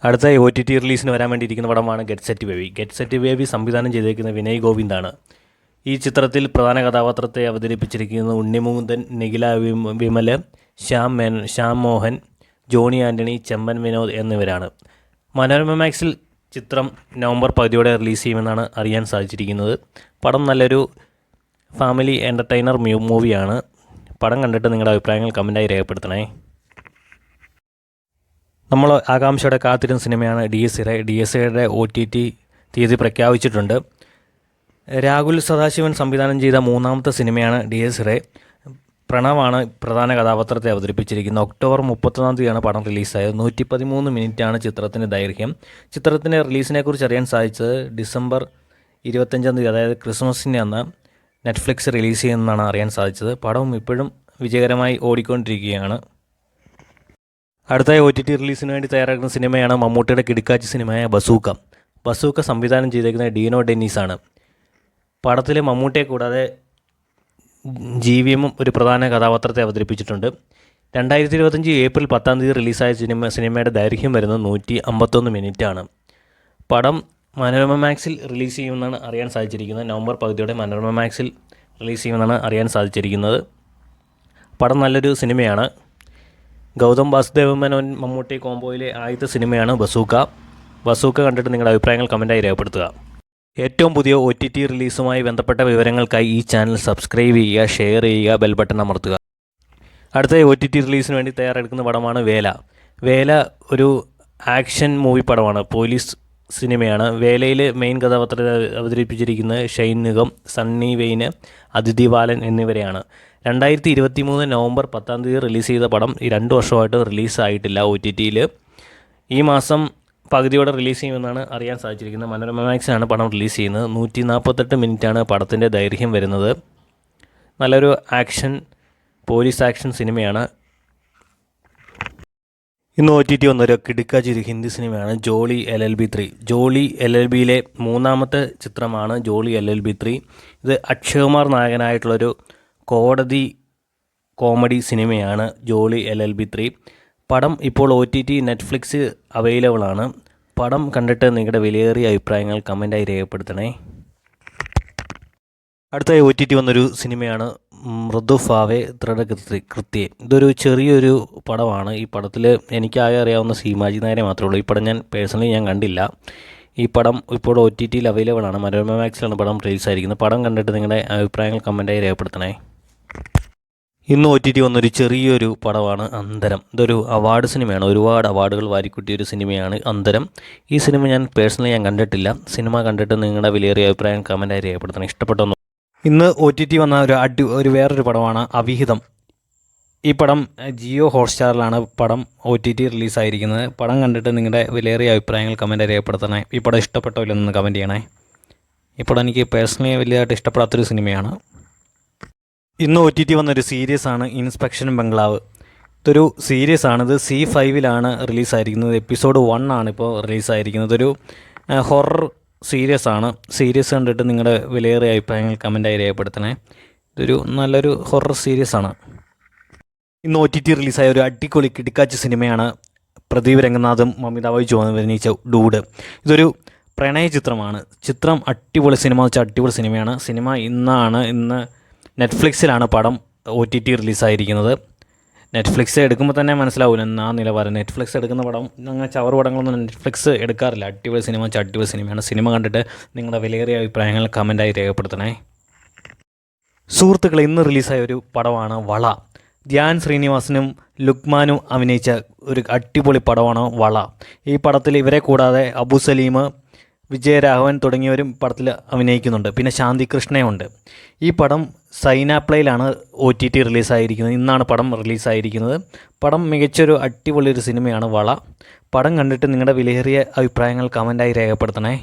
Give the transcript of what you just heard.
അടുത്ത OTT റിലീസിന് വരാൻ വേണ്ടിയിരിക്കുന്ന പടമാണ് get set baby. Get set baby സംവിധാനം ചെയ്തിരിക്കുന്ന വിനയ് ഗോവിന്ദാണ്. ഈ ചിത്രത്തിൽ പ്രധാന കഥാപാത്രത്തെ അവതരിപ്പിച്ചിരിക്കുന്നത് ഉണ്ണിമുകുന്ദൻ, നിഖില വിമൽ, ശ്യാം മോഹൻ, ജോണി ആൻ്റണി, ചെമ്പൻ വിനോദ് എന്നിവരാണ്. മനോരമ മാക്സിൽ ചിത്രം നവംബർ 10 റിലീസ് ചെയ്യുമെന്നാണ് അറിയാൻ സാധിച്ചിരിക്കുന്നത്. പടം നല്ലൊരു ഫാമിലി എൻ്റർടൈനർ മൂവിയാണ്. പടം കണ്ടിട്ട് നിങ്ങളുടെ അഭിപ്രായങ്ങൾ കമൻറ്റായി രേഖപ്പെടുത്തണേ. നമ്മൾ ആകാംക്ഷയുടെ കാത്തിരുന്ന സിനിമയാണ് DSAയുടെ OTT തീയതി പ്രഖ്യാപിച്ചിട്ടുണ്ട്. രാഹുൽ സദാശിവൻ സംവിധാനം ചെയ്ത മൂന്നാമത്തെ സിനിമയാണ് DSA. പ്രണവാണ് പ്രധാന കഥാപാത്രത്തെ അവതരിപ്പിച്ചിരിക്കുന്നത്. ഒക്ടോബർ 31 പടം റിലീസായത്. 113 മിനിറ്റാണ് ചിത്രത്തിൻ്റെ ദൈർഘ്യം. ചിത്രത്തിൻ്റെ റിലീസിനെ കുറിച്ച് അറിയാൻ സാധിച്ചത് ഡിസംബർ 25, അതായത് ക്രിസ്മസിൻ്റെ അന്ന് നെറ്റ്ഫ്ലിക്സ് റിലീസ് ചെയ്യുമെന്നാണ് അറിയാൻ സാധിച്ചത്. പടം ഇപ്പോഴും വിജയകരമായി ഓടിക്കൊണ്ടിരിക്കുകയാണ്. അടുത്തായി OTT റിലീസിന് വേണ്ടി തയ്യാറാക്കുന്ന സിനിമയാണ് മമ്മൂട്ടിയുടെ കിടുക്കാച്ചി സിനിമയായ ബസൂക്ക സംവിധാനം ചെയ്തിരിക്കുന്നത് ഡീനോ ഡെന്നീസാണ്. പടത്തിൽ മമ്മൂട്ടിയെ കൂടാതെ GVM ഒരു പ്രധാന കഥാപാത്രത്തെ അവതരിപ്പിച്ചിട്ടുണ്ട്. 2025 ഏപ്രിൽ 10 റിലീസായ സിനിമയുടെ ദൈർഘ്യം വരുന്നത് 151 മിനിറ്റാണ്. പടം മനോരമ മാക്സിൽ റിലീസ് ചെയ്യുമെന്നാണ് അറിയാൻ സാധിച്ചിരിക്കുന്നത്. നവംബർ 10 മനോരമ മാക്സിൽ റിലീസ് ചെയ്യുമെന്നാണ് അറിയാൻ സാധിച്ചിരിക്കുന്നത്. പടം നല്ലൊരു സിനിമയാണ്. ഗൗതം വാസുദേവ മേനോൻ മമ്മൂട്ടി കോംബോയിലെ ആദ്യത്തെ സിനിമയാണ് ബസൂക്ക കണ്ടിട്ട് നിങ്ങളുടെ അഭിപ്രായങ്ങൾ കമൻറ്റായി രേഖപ്പെടുത്തുക. ഏറ്റവും പുതിയ OTT റിലീസുമായി ബന്ധപ്പെട്ട വിവരങ്ങൾക്കായി ഈ ചാനൽ സബ്സ്ക്രൈബ് ചെയ്യുക, ഷെയർ ചെയ്യുക, ബെൽ ബട്ടൺ അമർത്തുക. അടുത്ത OTT റിലീസിന് വേണ്ടി തയ്യാറെടുക്കുന്ന പടമാണ് വേല ഒരു ആക്ഷൻ മൂവി പടമാണ്. പോലീസ് സിനിമയാണ്. വേലയിൽ മെയിൻ കഥാപാത്രത്തെ അവതരിപ്പിച്ചിരിക്കുന്നത് ഷൈൻ നിഗം, സണ്ണി വെയിന്, അതിഥി ബാലൻ എന്നിവരെയാണ്. 2023 നവംബർ 10 റിലീസ് ചെയ്ത പടം 2 വർഷമായിട്ട് റിലീസായിട്ടില്ല OTTയിൽ. ഈ മാസം പകുതിയോടെ റിലീസ് ചെയ്യുമെന്നാണ് അറിയാൻ സാധിച്ചിരിക്കുന്നത്. മനോരമ മാക്സിലാണ് പടം റിലീസ് ചെയ്യുന്നത്. 148 മിനിറ്റാണ് പടത്തിൻ്റെ ദൈർഘ്യം വരുന്നത്. നല്ലൊരു പോലീസ് ആക്ഷൻ സിനിമയാണ്. ഇന്ന് OTT വന്നൊരു കിടുക്കാച്ചി ഹിന്ദി സിനിമയാണ് ജോളി LLB 3. ജോളി LLBയിലെ മൂന്നാമത്തെ ചിത്രമാണ് ജോളി LLB 3. ഇത് അക്ഷയ് കുമാർ നായകനായിട്ടുള്ളൊരു കോടതി കോമഡി സിനിമയാണ് ജോളി LLB 3. പടം ഇപ്പോൾ OTT നെറ്റ്ഫ്ലിക്സ് അവൈലബിൾ ആണ്. പടം കണ്ടിട്ട് നിങ്ങളുടെ വിലയേറിയ അഭിപ്രായങ്ങൾ കമൻറ്റായി രേഖപ്പെടുത്തണേ. അടുത്തായി OTT വന്നൊരു സിനിമയാണ് മൃദുഫാവെ ദൃഢകൃത്യെ. ഇതൊരു ചെറിയൊരു പടമാണ്. ഈ പടത്തിൽ എനിക്കാകെ അറിയാവുന്ന സീമാജി നായരെ മാത്രമേ ഉള്ളൂ. ഈ പടം പേഴ്സണലി ഞാൻ കണ്ടില്ല. ഈ പടം ഇപ്പോൾ OTTയിൽ അവൈലബിൾ ആണ്. മനോരമ മാക്സിലാണ് പടം റിലീസായിരിക്കുന്നത്. പടം കണ്ടിട്ട് നിങ്ങളുടെ അഭിപ്രായങ്ങൾ കമൻറ്റായി രേഖപ്പെടുത്തണേ. ഇന്ന് OTT വന്നൊരു ചെറിയൊരു പടമാണ് അന്തരം. ഇതൊരു അവാർഡ് സിനിമയാണ്. ഒരുപാട് അവാർഡുകൾ വാരിക്കൂട്ടിയൊരു സിനിമയാണ് അന്തരം. ഈ സിനിമ പേഴ്സണലി കണ്ടിട്ടില്ല. സിനിമ കണ്ടിട്ട് നിങ്ങളുടെ വിലയേറിയ അഭിപ്രായം കമൻറ്റായി രേഖപ്പെടുത്തണം. ഇഷ്ടപ്പെട്ടൊന്നും. ഇന്ന് OTT വന്ന ഒരു വേറൊരു പടമാണ് അവിഹിതം. ഈ പടം ജിയോ ഹോട്ട്സ്റ്റാറിലാണ് പടം OTT റിലീസായിരിക്കുന്നത്. പടം കണ്ടിട്ട് നിങ്ങളുടെ വിലയേറിയ അഭിപ്രായങ്ങൾ കമൻറ്റായി രേഖപ്പെടുത്തണേ. ഈ പടം ഇഷ്ടപ്പെട്ടോ ഇല്ലെന്ന് കമൻറ്റ് ചെയ്യണേ. ഈ പടം എനിക്ക് പേഴ്സണലി വലിയതായിട്ട് ഇഷ്ടപ്പെടാത്തൊരു സിനിമയാണ്. ഇന്ന് OTT വന്നൊരു സീരീസാണ് ഇൻസ്പെക്ഷൻ ബംഗ്ലാവ്. ഇതൊരു സീരീസാണ്. ഇത് C5ലാണ് റിലീസായിരിക്കുന്നത്. എപ്പിസോഡ് 1 ആണ് ഇപ്പോൾ റിലീസായിരിക്കുന്നത്. ഒരു ഹൊറർ സീരീസാണ്. സീരീസ് കണ്ടിട്ട് നിങ്ങളുടെ വിലയേറിയ അഭിപ്രായങ്ങൾ കമൻറ്റായി രേഖപ്പെടുത്തണേ. ഇതൊരു നല്ലൊരു ഹൊറർ സീരീസാണ്. ഇന്ന് OTT റിലീസായ ഒരു അടിപൊളി കിടുക്കാച്ചി സിനിമയാണ് പ്രദീപ് രംഗനാഥും മമിത വൈജു അഭിനയിച്ച ഡൂഡ്. ഇതൊരു പ്രണയ ചിത്രമാണ്. ചിത്രം അടിപൊളി സിനിമയാണ്. ഇന്ന് നെറ്റ്ഫ്ലിക്സിലാണ് പടം OTT റിലീസായിരിക്കുന്നത്. നെറ്റ്ഫ്ലിക്സ് എടുക്കുമ്പോൾ തന്നെ മനസ്സിലാവില്ല എന്നാ നിലവാരം. നെറ്റ്ഫ്ലിക്സ് എടുക്കുന്ന പടം അങ്ങനെ ചവറ് പടങ്ങളൊന്നും നെറ്റ്ഫ്ലിക്സ് എടുക്കാറില്ല. അടിപൊളി സിനിമയാണ്. സിനിമ കണ്ടിട്ട് നിങ്ങളുടെ വിലയേറിയ അഭിപ്രായങ്ങൾ കമൻറ്റായി രേഖപ്പെടുത്തണേ. സുഹൃത്തുക്കളെ, ഇന്ന് റിലീസായ ഒരു പടമാണ് വള. ധ്യാൻ ശ്രീനിവാസനും ലുക്മാനും അഭിനയിച്ച ഒരു അടിപൊളി പടമാണ് വള. ഈ പടത്തിൽ ഇവരെ കൂടാതെ അബു സലീം, വിജയരാഘവൻ തുടങ്ങിയവരും പടത്തിൽ അഭിനയിക്കുന്നുണ്ട്. പിന്നെ ശാന്തി കൃഷ്ണയുണ്ട്. ഈ പടം സൈനാപ്ലയിലാണ് OTT റിലീസായിരിക്കുന്നത്. ഇന്നാണ് പടം റിലീസായിരിക്കുന്നത്. പടം മികച്ചൊരു അടിപൊളി ഒരു സിനിമയാണ് വള. പടം കണ്ടിട്ട് നിങ്ങളുടെ വിലയേറിയ അഭിപ്രായങ്ങൾ കമൻറ്റായി രേഖപ്പെടുത്തണേ.